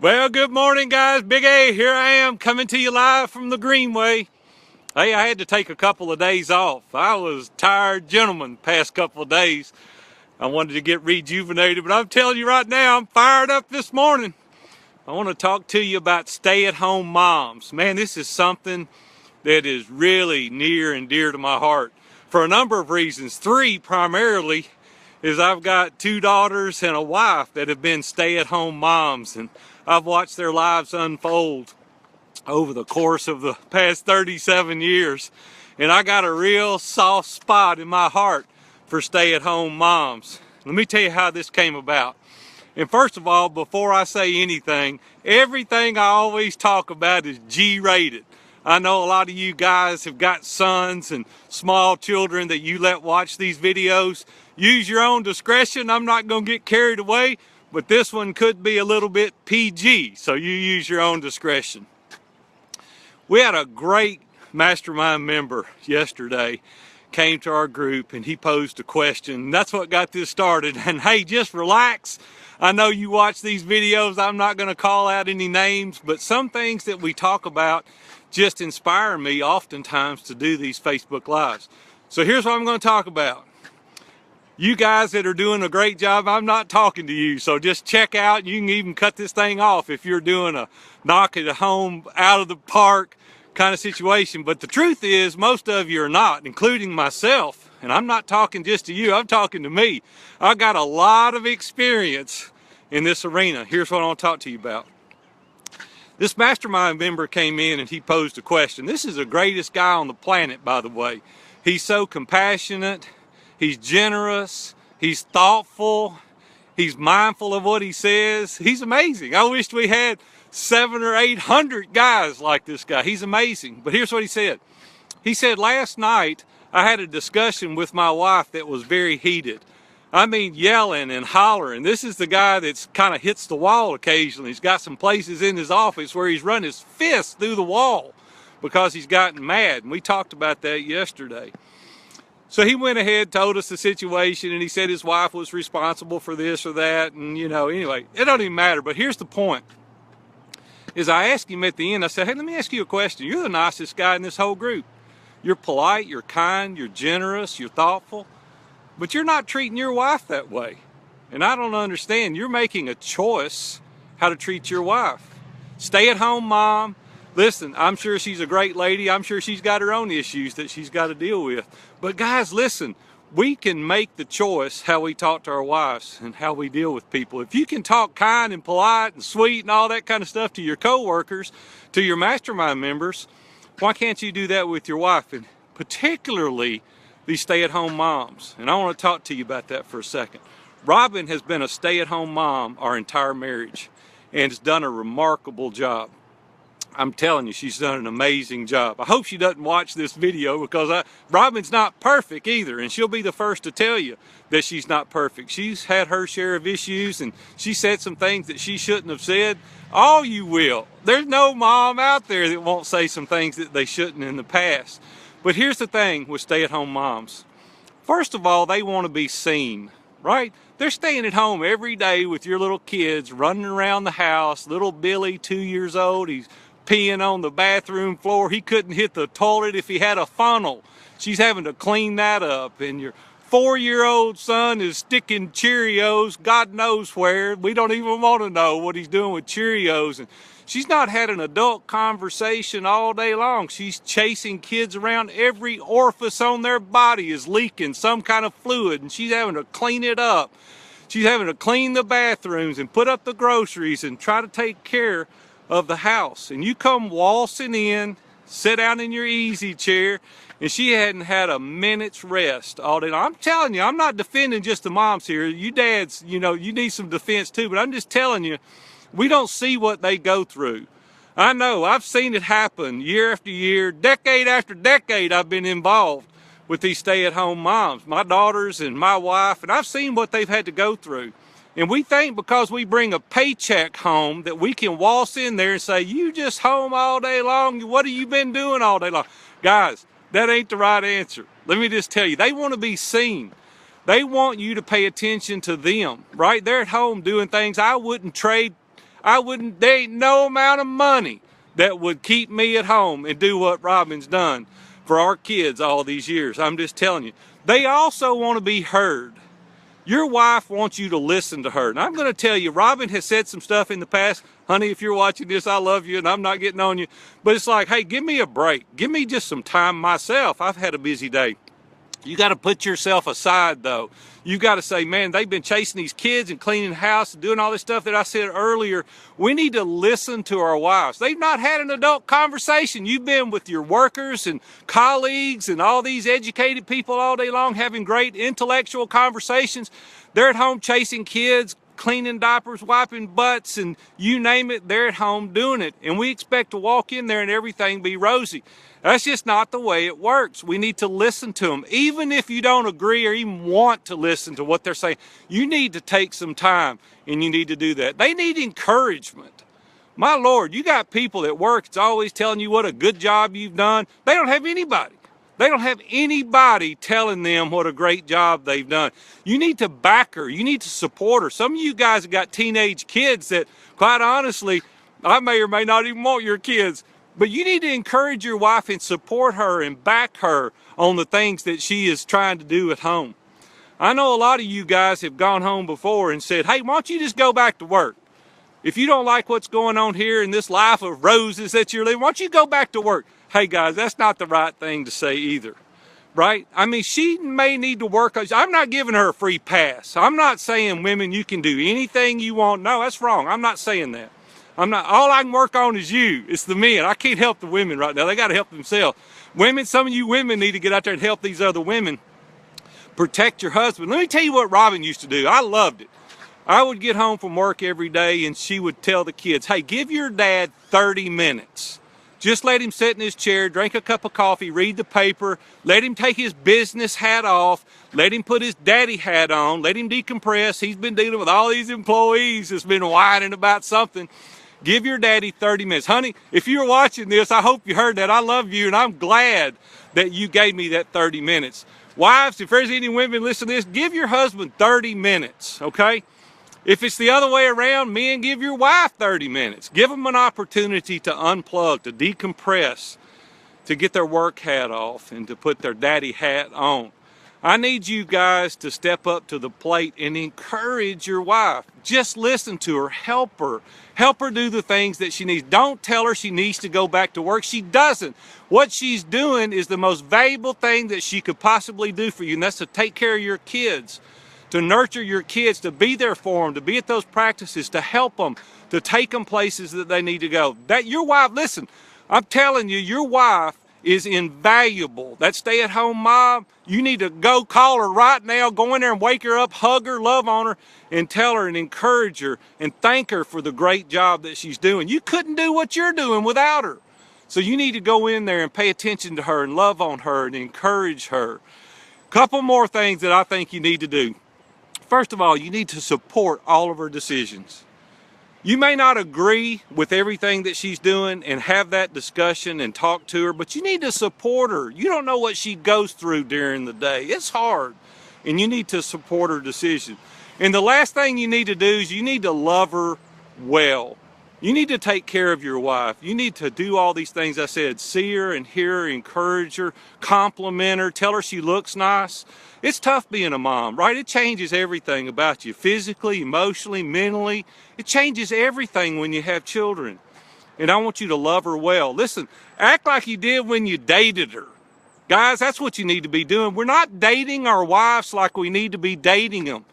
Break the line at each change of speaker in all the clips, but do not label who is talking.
Well, good morning, guys. Big A, here I am coming to you live from the Greenway. Hey, I had to take a couple of days off. I was tired gentleman past couple of days. I wanted to get rejuvenated, but I'm telling you right now, I'm fired up this morning. I want to talk to you about stay-at-home moms. Man, this is something that is really near and dear to my heart for a number of reasons. Three primarily is I've got two daughters and a wife that have been stay-at-home moms, and I've watched their lives unfold over the course of the past 37 years. And I got a real soft spot in my heart for stay-at-home moms. Let me tell you how this came about. And first of all, before I say anything, everything I always talk about is G-rated. I know a lot of you guys have got sons and small children that you let watch these videos. Use your own discretion. I'm not going to get carried away, but this one could be a little bit PG, so you use your own discretion. We had a great mastermind member yesterday came to our group and he posed a question. That's what got this started. And hey, just relax. I know you watch these videos. I'm not going to call out any names, but some things that we talk about just inspire me oftentimes to do these Facebook Lives. So here's what I'm going to talk about. You guys that are doing a great job, I'm not talking to you, so just check out. You can even cut this thing off if you're doing a knock at home, out of the park kind of situation. But the truth is, most of you are not, including myself. And I'm not talking just to you, I'm talking to me. I got a lot of experience in this arena. Here's what I want to talk to you about. This mastermind member came in and he posed a question. This is the greatest guy on the planet, by the way. He's so compassionate. He's generous, he's thoughtful, he's mindful of what he says. He's amazing. I wished we had 700 or 800 guys like this guy. He's amazing. But here's what he said. He said, last night I had a discussion with my wife that was very heated. I mean, yelling and hollering. This is the guy that's kind of hits the wall occasionally. He's got some places in his office where he's run his fist through the wall because he's gotten mad. And we talked about that yesterday. So he went ahead, told us the situation, and he said his wife was responsible for this or that, and anyway, it don't even matter. But here's the point, is I asked him at the end, I said, hey, let me ask you a question. You're the nicest guy in this whole group. You're polite, you're kind, you're generous, you're thoughtful, but you're not treating your wife that way. And I don't understand. You're making a choice how to treat your wife. Stay-at-home mom. Listen, I'm sure she's a great lady. I'm sure she's got her own issues that she's got to deal with. But guys, listen, we can make the choice how we talk to our wives and how we deal with people. If you can talk kind and polite and sweet and all that kind of stuff to your coworkers, to your mastermind members, why can't you do that with your wife? And particularly these stay-at-home moms. And I want to talk to you about that for a second. Robin has been a stay-at-home mom our entire marriage and has done a remarkable job. I'm telling you, she's done an amazing job. I hope she doesn't watch this video because Robin's not perfect either, and she'll be the first to tell you that she's not perfect. She's had her share of issues, and she said some things that she shouldn't have said. All you will. There's no mom out there that won't say some things that they shouldn't in the past. But here's the thing with stay-at-home moms. First of all, they want to be seen, right? They're staying at home every day with your little kids running around the house. Little Billy, 2 years old, he's peeing on the bathroom floor. He couldn't hit the toilet if he had a funnel. She's having to clean that up. And your 4-year-old son is sticking Cheerios, God knows where. We don't even want to know what he's doing with Cheerios. And she's not had an adult conversation all day long. She's chasing kids around. Every orifice on their body is leaking some kind of fluid, and she's having to clean it up. She's having to clean the bathrooms and put up the groceries and try to take care of the house. And you come waltzing in, sit down in your easy chair, and she hadn't had a minute's rest all day long. I'm telling you, I'm not defending just the moms here. You dads, you need some defense too, but I'm just telling you, we don't see what they go through. I know, I've seen it happen year after year, decade after decade. I've been involved with these stay-at-home moms, my daughters and my wife, and I've seen what they've had to go through. And we think because we bring a paycheck home that we can waltz in there and say, you just home all day long, what have you been doing all day long? Guys, that ain't the right answer. Let me just tell you, they want to be seen. They want you to pay attention to them, right? They're at home doing things I wouldn't trade there ain't no amount of money that would keep me at home and do what Robin's done for our kids all these years. I'm just telling you. They also want to be heard. Your wife wants you to listen to her. And I'm going to tell you, Robin has said some stuff in the past. Honey, if you're watching this, I love you and I'm not getting on you. But it's like, hey, give me a break. Give me just some time myself. I've had a busy day. You got to put yourself aside, though. You got to say, man, they've been chasing these kids and cleaning the house and doing all this stuff that I said earlier. We need to listen to our wives. They've not had an adult conversation. You've been with your workers and colleagues and all these educated people all day long having great intellectual conversations. They're at home chasing kids, cleaning diapers, wiping butts, and you name it, they're at home doing it. And we expect to walk in there and everything be rosy. That's just not the way it works. We need to listen to them. Even if you don't agree or even want to listen to what they're saying, you need to take some time and you need to do that. They need encouragement. My Lord, you got people at work that's always telling you what a good job you've done. They don't have anybody. They don't have anybody telling them what a great job they've done. You need to back her. You need to support her. Some of you guys have got teenage kids that, quite honestly, I may or may not even want your kids. But you need to encourage your wife and support her and back her on the things that she is trying to do at home. I know a lot of you guys have gone home before and said, hey, why don't you just go back to work? If you don't like what's going on here in this life of roses that you're living, why don't you go back to work? Hey, guys, that's not the right thing to say either, right? I mean, she may need to work. I'm not giving her a free pass. I'm not saying, women, you can do anything you want. No, that's wrong. I'm not saying that. All I can work on is you. It's the men. I can't help the women right now. They got to help themselves. Women, some of you women need to get out there and help these other women protect your husband. Let me tell you what Robin used to do. I loved it. I would get home from work every day and she would tell the kids, hey, give your dad 30 minutes. Just let him sit in his chair, drink a cup of coffee, read the paper, let him take his business hat off, let him put his daddy hat on, let him decompress. He's been dealing with all these employees that's been whining about something. Give your daddy 30 minutes. Honey, if you're watching this, I hope you heard that. I love you, and I'm glad that you gave me that 30 minutes. Wives, if there's any women listening to this, give your husband 30 minutes, okay? If it's the other way around, men, give your wife 30 minutes. Give them an opportunity to unplug, to decompress, to get their work hat off, and to put their daddy hat on. I need you guys to step up to the plate and encourage your wife. Just listen to her, help her. Help her do the things that she needs. Don't tell her she needs to go back to work. She doesn't. What she's doing is the most valuable thing that she could possibly do for you, and that's to take care of your kids, to nurture your kids, to be there for them, to be at those practices, to help them, to take them places that they need to go. That your wife, listen, I'm telling you, your wife is invaluable. That stay-at-home mom, you need to go call her right now, go in there and wake her up, hug her, love on her, and tell her and encourage her and thank her for the great job that she's doing. You couldn't do what you're doing without her. So you need to go in there and pay attention to her and love on her and encourage her. Couple more things that I think you need to do. First of all, you need to support all of her decisions. You may not agree with everything that she's doing and have that discussion and talk to her, but you need to support her. You don't know what she goes through during the day. It's hard, and you need to support her decision. And the last thing you need to do is you need to love her well. You need to take care of your wife. You need to do all these things I said. See her and hear her, encourage her, compliment her, tell her she looks nice. It's tough being a mom, right? It changes everything about you, physically, emotionally, mentally. It changes everything when you have children. And I want you to love her well. Listen, act like you did when you dated her. Guys, that's what you need to be doing. We're not dating our wives like we need to be dating them.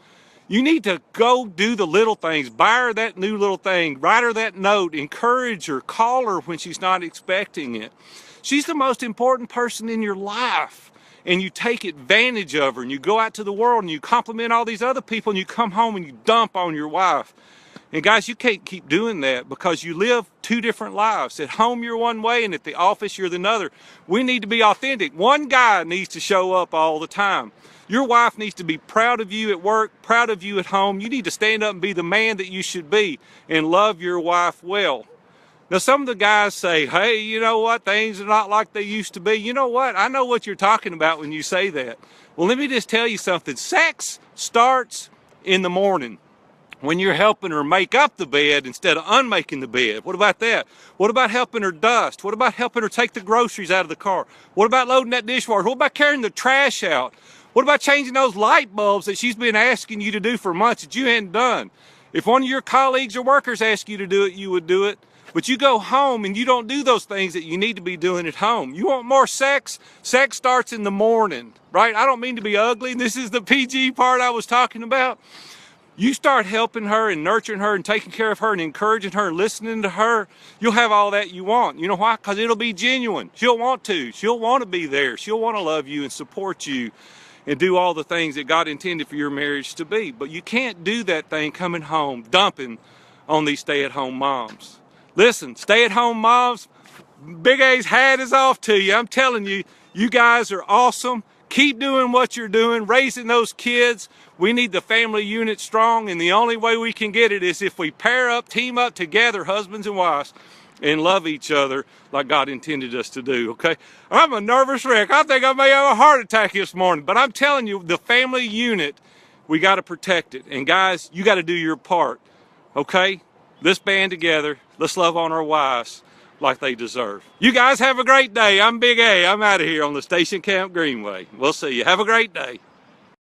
You need to go do the little things. Buy her that new little thing. Write her that note. Encourage her. Call her when she's not expecting it. She's the most important person in your life. And you take advantage of her. And you go out to the world and you compliment all these other people. And you come home and you dump on your wife. And guys, you can't keep doing that because you live two different lives. At home, you're one way, and at the office, you're another. We need to be authentic. One guy needs to show up all the time. Your wife needs to be proud of you at work, proud of you at home. You need to stand up and be the man that you should be and love your wife well. Now, some of the guys say, hey, you know what? Things are not like they used to be. You know what? I know what you're talking about when you say that. Well, let me just tell you something. Sex starts in the morning. when you're helping her make up the bed instead of unmaking the bed? What about that? What about helping her dust? What about helping her take the groceries out of the car? What about loading that dishwasher? What about carrying the trash out? What about changing those light bulbs that she's been asking you to do for months that you hadn't done? If one of your colleagues or workers asked you to do it, you would do it. But you go home and you don't do those things that you need to be doing at home. You want more sex? Sex starts in the morning, right? I don't mean to be ugly. This is the PG part I was talking about. You start helping her and nurturing her and taking care of her and encouraging her and listening to her, you'll have all that you want. You know why? Because it'll be genuine. She'll want to. She'll want to be there. She'll want to love you and support you and do all the things that God intended for your marriage to be. But you can't do that thing coming home, dumping on these stay-at-home moms. Listen, stay-at-home moms, Big A's hat is off to you. I'm telling you, you guys are awesome. Keep doing what you're doing, raising those kids. We need the family unit strong, and the only way we can get it is if we pair up, team up together, husbands and wives, and love each other like God intended us to do, okay? I'm a nervous wreck. I think I may have a heart attack this morning, but I'm telling you, the family unit, we got to protect it. And guys, you got to do your part, okay? Let's band together. Let's love on our wives like they deserve. You guys have a great day. I'm Big A. I'm out of here on the Station Camp Greenway. We'll see you. Have a great day.